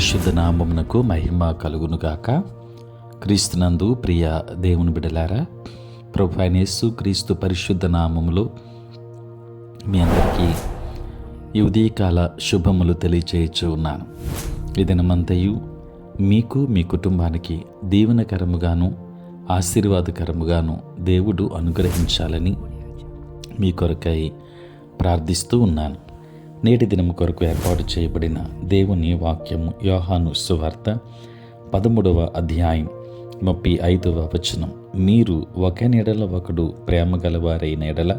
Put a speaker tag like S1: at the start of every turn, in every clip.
S1: పరిశుద్ధ నామమునకు మహిమ కలుగునుగాక. క్రీస్తునందు ప్రియ దేవుని బిడ్డలారా, ప్రభు అయిన యేసు క్రీస్తు పరిశుద్ధ నామములో మీ అందరికీ ఈ ఉదయకాల శుభములు తెలియచేయచ్చు ఉన్నాను. ఈ దినమంతయు మీకు మీ కుటుంబానికి దీవెనకరముగాను ఆశీర్వాదకరముగాను దేవుడు అనుగ్రహించాలని మీ కొరకై ప్రార్థిస్తూ ఉన్నాను. నేటి దినము కొరకు ఏర్పాటు చేయబడిన దేవుని వాక్యము యోహాను సువార్త 13వ అధ్యాయం 35వ వచనం. మీరు ఒకని ఎడల ఒకడు ప్రేమ గలవారైన ఎడల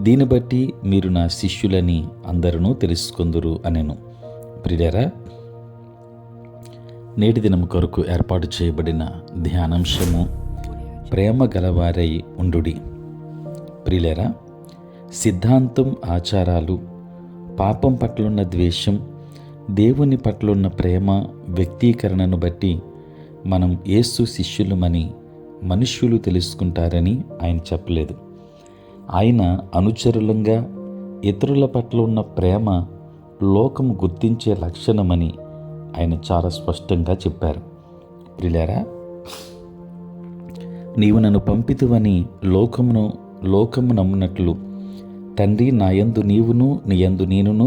S1: దీన్ని బట్టి మీరు నా శిష్యులని అందరూ తెలుసుకొందురు అనెను. ప్రియులారా, నేటి దినము కొరకు ఏర్పాటు చేయబడిన ధ్యానాంశము ప్రేమ గలవారై ఉండుడి. ప్రియులారా, సిద్ధాంతం, ఆచారాలు, పాపం పట్లున్న ద్వేషం, దేవుని పట్లున్న ప్రేమ వ్యక్తీకరణను బట్టి మనం యేసు శిష్యులమని మనుష్యులు తెలుసుకుంటారని ఆయన చెప్పలేదు. ఆయన అనుచరులంగా ఇతరుల పట్ల ఉన్న ప్రేమ లోకం గుర్తించే లక్షణమని ఆయన చాలా స్పష్టంగా చెప్పారు. ప్రియులారా, నీవు నన్ను పంపితువని లోకము నమ్మునట్లు తండ్రి నాయందు నీవును నీయందు నేనును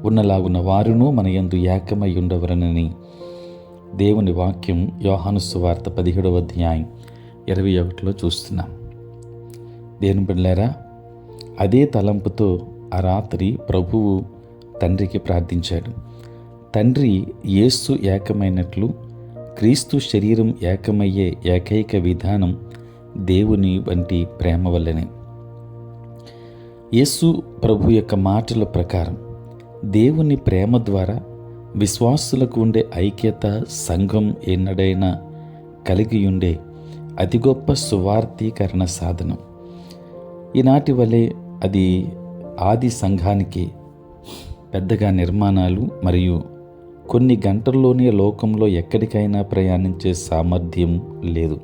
S1: ఉన్నలాగున వారును మన యందు ఏకమై ఉండవరనని దేవుని వాక్యం యోహాను సువార్త 17వ అధ్యాయం 21లో చూస్తున్నాం. దేవుని బిడ్డలారా, అదే తలంపుతో ఆ రాత్రి ప్రభువు తండ్రికి ప్రార్థించాడు. తండ్రి యేసు ఏకమైనట్లు క్రీస్తు శరీరం ఏకమయ్యే ఏకైక విధానం దేవుని వంటి ప్రేమ వల్లనే. యేసు ప్రభు యొక్క మాటల ప్రకారం దేవుని ప్రేమ ద్వారా విశ్వాసులకు ఉండే ఐక్యత సంఘం ఎన్నడైనా కలిగి ఉండే అతి గొప్ప సువార్తీకరణ సాధనం. ఈనాటి వలె అది ఆది సంఘానికి పెద్దగా నిర్మాణాలు మరియు కొన్ని గంటల్లోనే లోకంలో ఎక్కడికైనా ప్రయాణించే సామర్థ్యం లేదు.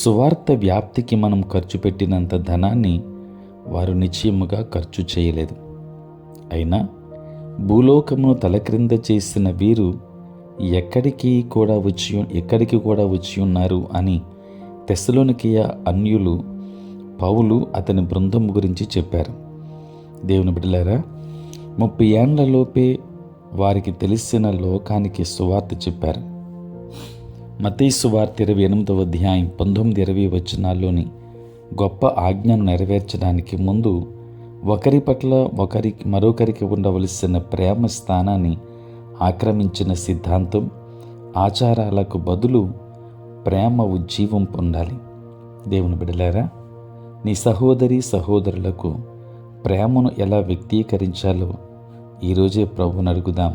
S1: సువార్త వ్యాప్తికి మనం ఖర్చు పెట్టినంత ధనాన్ని వారు నిశ్చయముగా ఖర్చు చేయలేదు. అయినా భూలోకమును తలక్రింద చేసిన వీరు ఎక్కడికి కూడా వచ్చి ఉన్నారు అని తెస్సలోనికయ అన్యులు పౌలు అతని బృందం గురించి చెప్పారు. దేవుని బిడ్డలారా, 30 ఏండ్లలోపే వారికి తెలిసిన లోకానికి సువార్త చెప్పారు. మత్తయి సువార్త 28వ అధ్యాయం 19-20 వచనాల్లోని గొప్ప ఆజ్ఞను నెరవేర్చడానికి ముందు ఒకరి పట్ల మరొకరికి ఉండవలసిన ప్రేమ స్థానాన్ని ఆక్రమించిన సిద్ధాంతం, ఆచారాలకు బదులు ప్రేమ ఉజ్జీవం పొందాలి. దేవుని బిడ్డలారా, నీ సహోదరులకు ప్రేమను ఎలా వ్యక్తీకరించాలో ఈరోజే ప్రభువుని అడుగుదాం.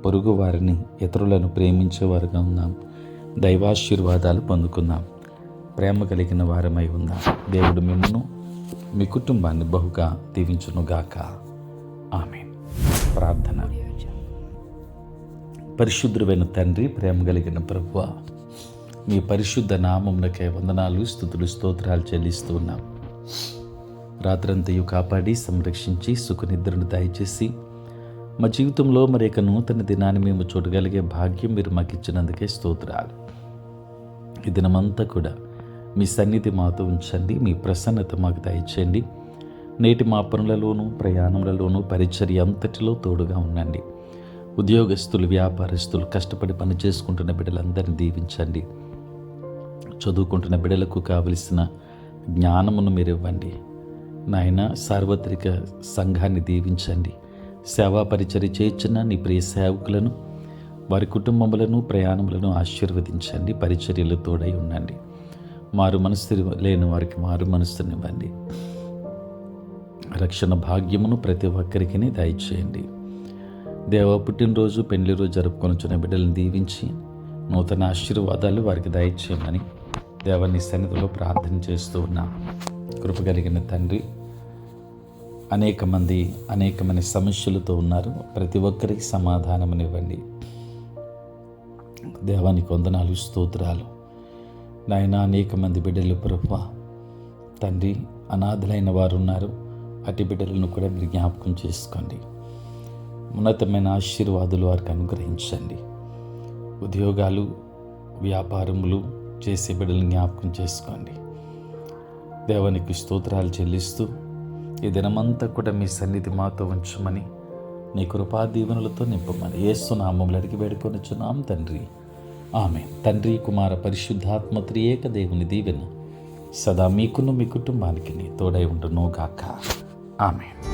S1: పొరుగు వారిని, ఇతరులను ప్రేమించేవారుగా ఉందాం. దైవాశీర్వాదాలు పొందుకుందాం. ప్రేమ కలిగిన వారమై ఉందాం. దేవుడు మిమ్మును మీ కుటుంబాన్ని బహుగా దీవించునుగాక. ఆమేన్. ప్రార్థన. పరిశుద్ధుడైన తండ్రి, ప్రేమ కలిగిన ప్రభువా, మీ పరిశుద్ధ నామమునకే వందనాలు, స్తుతులు, స్తోత్రాలు చెల్లిస్తూ ఉన్నాం. రాత్రంతయు కాపాడి సంరక్షించి సుఖనిద్రను దయచేసి మా జీవితంలో మరి యొక్క నూతన దినాన్ని మేము చూడగలిగే భాగ్యం మీరు మాకు ఇచ్చినందుకే స్తోత్రాలు. ఈ దినమంతా కూడా మీ సన్నిధి మాతో ఉంచండి. మీ ప్రసన్నత మాకు దయచేయండి. నేటి మా పనులలోనూ ప్రయాణములలోనూ పరిచర్య అంతటిలో తోడుగా ఉండండి. ఉద్యోగస్తులు, వ్యాపారస్తులు, కష్టపడి పని చేసుకుంటున్న బిడ్డలందరినీ దీవించండి. చదువుకుంటున్న బిడ్డలకు కావలసిన జ్ఞానమును మీరు ఇవ్వండి. నాయన, సార్వత్రిక సంఘాన్ని దీవించండి. సేవా పరిచర్య చేర్చిన నీ ప్రియ సేవకులను, వారి కుటుంబములను, ప్రయాణములను ఆశీర్వదించండి. పరిచర్యలు తోడై ఉండండి. మారు మనసు లేని వారికి మారు మనసునివ్వండి. రక్షణ భాగ్యమును ప్రతి ఒక్కరికి దయచేయండి. దేవ, పుట్టినరోజు, పెళ్లి రోజు జరుపుకొనుచున్న బిడ్డలను దీవించి నూతన ఆశీర్వాదాలు వారికి దయచేయమని దేవాన్ని సన్నిధిలో ప్రార్థన చేస్తూ ఉన్నాం. కృప కలిగిన తండ్రి, అనేకమైన సమస్యలతో ఉన్నారు. ప్రతి ఒక్కరికి సమాధానమునివ్వండి. దేవానికి వందనాలు, స్తోత్రాలు. నాయన, అనేక మంది బిడ్డలు ప్రభువా తండ్రి, అనాథలైన వారు ఉన్నారు. అటు బిడ్డలను కూడా మీరు జ్ఞాపకం చేసుకోండి. ఉన్నతమైన ఆశీర్వాదాలు వారికి అనుగ్రహించండి. ఉద్యోగాలు, వ్యాపారములు చేసే బిడ్డలను జ్ఞాపకం చేసుకోండి. దేవునికి స్తోత్రాలు చెల్లిస్తూ ఈ దినమంతా కూడా మీ సన్నిధి మాతో ఉంచమని, నీ కృపా దీవెనలతో నింపమని యేసు నామములో అడిగి వేడుకొనుచున్నాం తండ్రి. ఆమేన్. తండ్రి, కుమార, పరిశుద్ధాత్మ త్రియేక దేవుని దీవెన సదా మీకును మీ కుటుంబానికి తోడై ఉండును గాక. ఆమేన్.